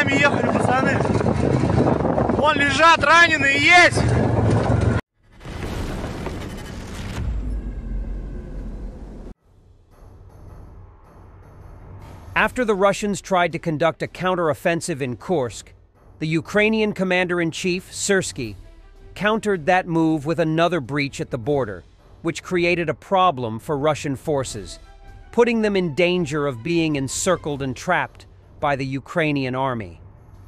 нами ехали, пацаны. Вон лежат раненые, есть! After the Russians tried to conduct a counteroffensive in Kursk, the Ukrainian commander-in-chief, Syrsky, countered that move with another breach at the border, which created a problem for Russian forces, putting them in danger of being encircled and trapped by the Ukrainian army.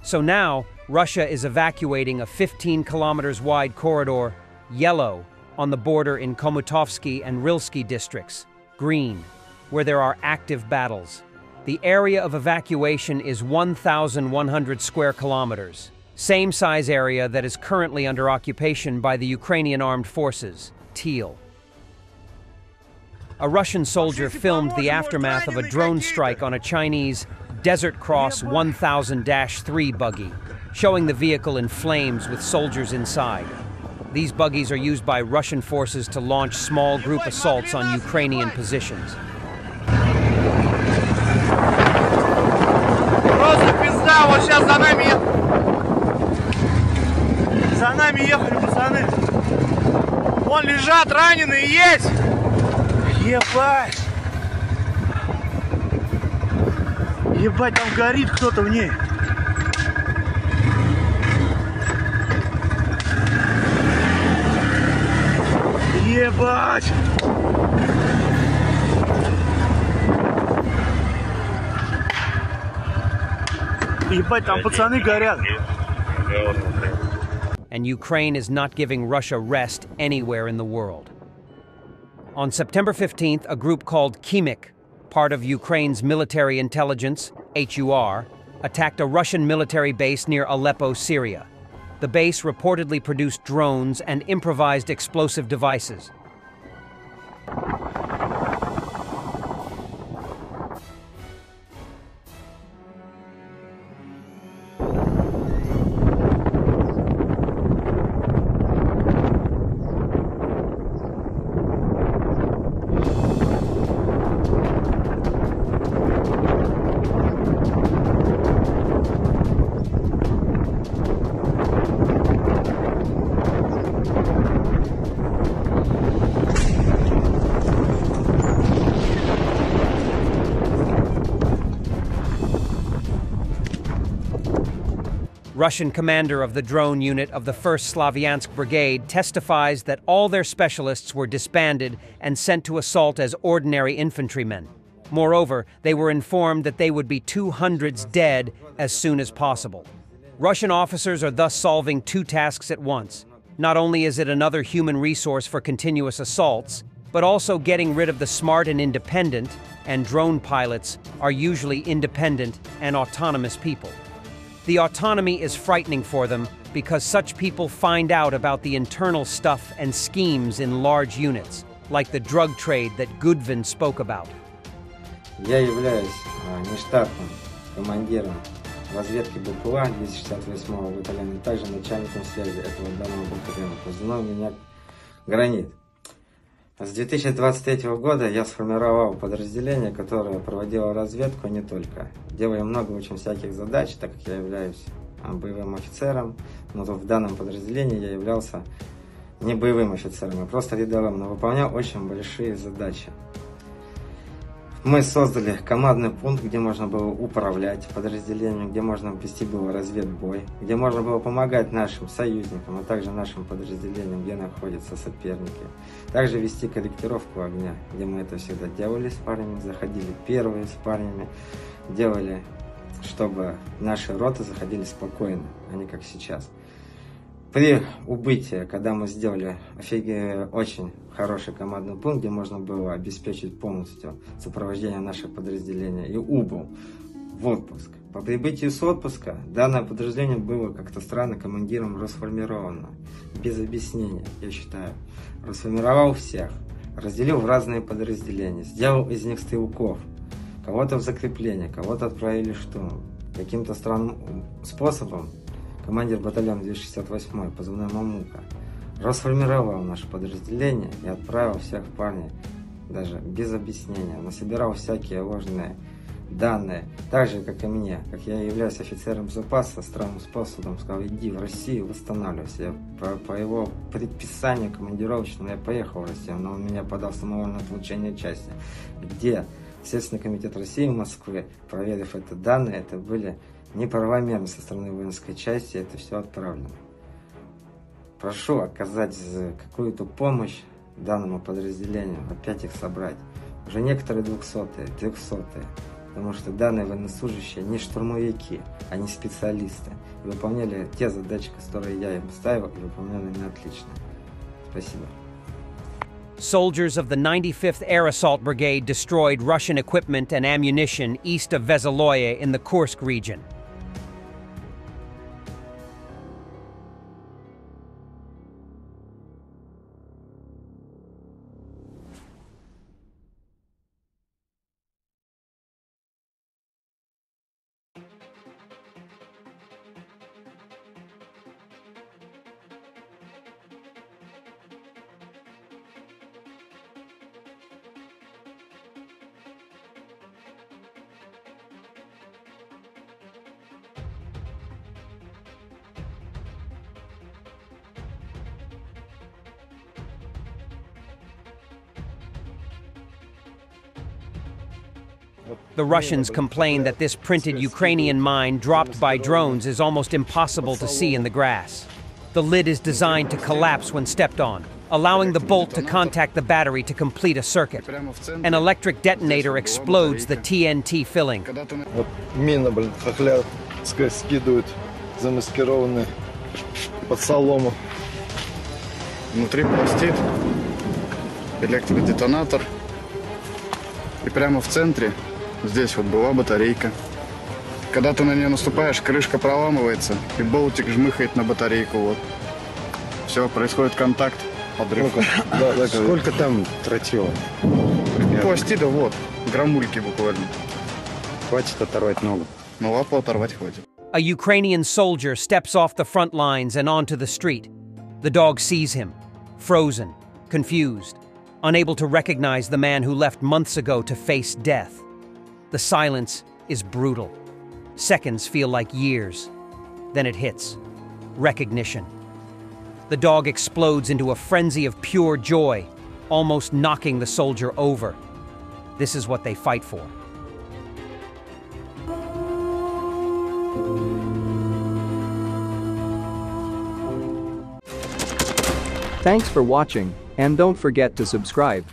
So now, Russia is evacuating a 15 kilometers wide corridor, yellow, on the border in Komutovsky and Rilsky districts, green, where there are active battles. The area of evacuation is 1,100 square kilometers, same size area that is currently under occupation by the Ukrainian Armed Forces, Teal. A Russian soldier filmed the aftermath of a drone strike on a Chinese Desert Cross 1000-3 buggy, showing the vehicle in flames with soldiers inside. These buggies are used by Russian forces to launch small group assaults on Ukrainian positions. Просто пизда, вот сейчас за нами ехали. За нами ехали, пацаны. Вон лежат раненые, есть! Ебать! Ебать, там горит кто-то в ней. Ебать! Ебать, там пацаны горят. And Ukraine is not giving Russia rest anywhere in the world. On September 15th, a group called Khimik, part of Ukraine's military intelligence, HUR, attacked a Russian military base near Aleppo, Syria. The base reportedly produced drones and improvised explosive devices. Russian commander of the drone unit of the 1st Slavyansk Brigade testifies that all their specialists were disbanded and sent to assault as ordinary infantrymen. Moreover, they were informed that they would be 200s dead as soon as possible. Russian officers are thus solving two tasks at once. Not only is it another human resource for continuous assaults, but also getting rid of the smart and independent, and drone pilots are usually independent and autonomous people. The autonomy is frightening for them because such people find out about the internal stuff and schemes in large units, like the drug trade that Gudvin spoke about. Я являюсь нештатным командиром разведки БПЛА 268-го батальона, также начальником связи этого данного батальона. Позывной у меня «Гранит». С 2023 года я сформировал подразделение, которое проводило разведку не только. Делаю много очень всяких задач, так как я являюсь боевым офицером, но в данном подразделении я являлся не боевым офицером, а просто рядовым, но выполнял очень большие задачи. Мы создали командный пункт, где можно было управлять подразделением, где можно вести было разведбой, где можно было помогать нашим союзникам, а также нашим подразделениям, где находятся соперники. Также вести корректировку огня, где мы это всегда делали с парнями, заходили первые с парнями, делали, чтобы наши роты заходили спокойно, а не как сейчас. При убытии, когда мы сделали очень хороший командный пункт, где можно было обеспечить полностью сопровождение наших подразделений, и убыл в отпуск. По прибытии с отпуска данное подразделение было как-то странно командиром расформировано, без объяснения, я считаю. Расформировал всех, разделил в разные подразделения, сделал из них стрелков, кого-то в закрепление, кого-то отправили в штурм. Каким-то странным способом командир батальона 268-й, позывной «Мамука», расформировал наше подразделение и отправил всех парней, даже без объяснения, насобирал всякие ложные данные, так же, как и мне, как я являюсь офицером запаса, странным способом сказал, иди в Россию, восстанавливайся. Я по его предписанию командировочному я поехал в Россию, но он меня подал самовольное отлучение части, где Следственный комитет России в Москве, проверив это данные, это были неправомерно со стороны воинской части, это все отправлено. Прошу оказать какую-то помощь данному подразделению, опять их собрать. Уже некоторые 200-е, 300-е, потому что данные военнослужащие не штурмовики, они специалисты. И выполняли те задачи, которые я им ставил, и выполняли они отлично. Спасибо. Soldiers of the 95th Air Assault Brigade destroyed Russian equipment and ammunition east of Veseloye in the Kursk region. The Russians complain that this printed Ukrainian mine dropped by drones is almost impossible to see in the grass. The lid is designed to collapse when stepped on, allowing the bolt to contact the battery to complete a circuit. An electric detonator explodes the TNT filling. Вот мина, блин, хохлядская скидывают, замаскированные под солому. Внутри пластид, электродетонатор. И прямо в центре, здесь вот была батарейка. Когда ты на нее наступаешь, крышка проламывается, и болтик жмыхает на батарейку. Вот. Все, происходит контакт, подрыв. Сколько там тротила? Пластида, вот, граммульки буквально. Хватит оторвать ногу. Ну, лапу оторвать хватит. A Ukrainian soldier steps off the front lines and onto the street. The dog sees him, frozen, confused, unable to recognize the man who left months ago to face death. The silence is brutal. Seconds feel like years. Then it hits. Recognition. The dog explodes into a frenzy of pure joy, almost knocking the soldier over. This is what they fight for. Thanks for watching, and don't forget to subscribe.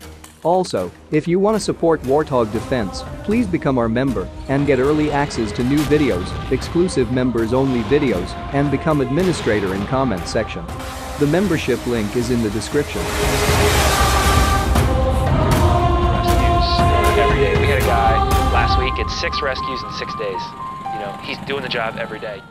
Also, if you want to support Warthog Defense, please become our member and get early access to new videos, exclusive members-only videos, and become administrator in comment section. The membership link is in the description. Rescues every day. We had a guy last week at 6 rescues in 6 days. You know, he's doing the job every day.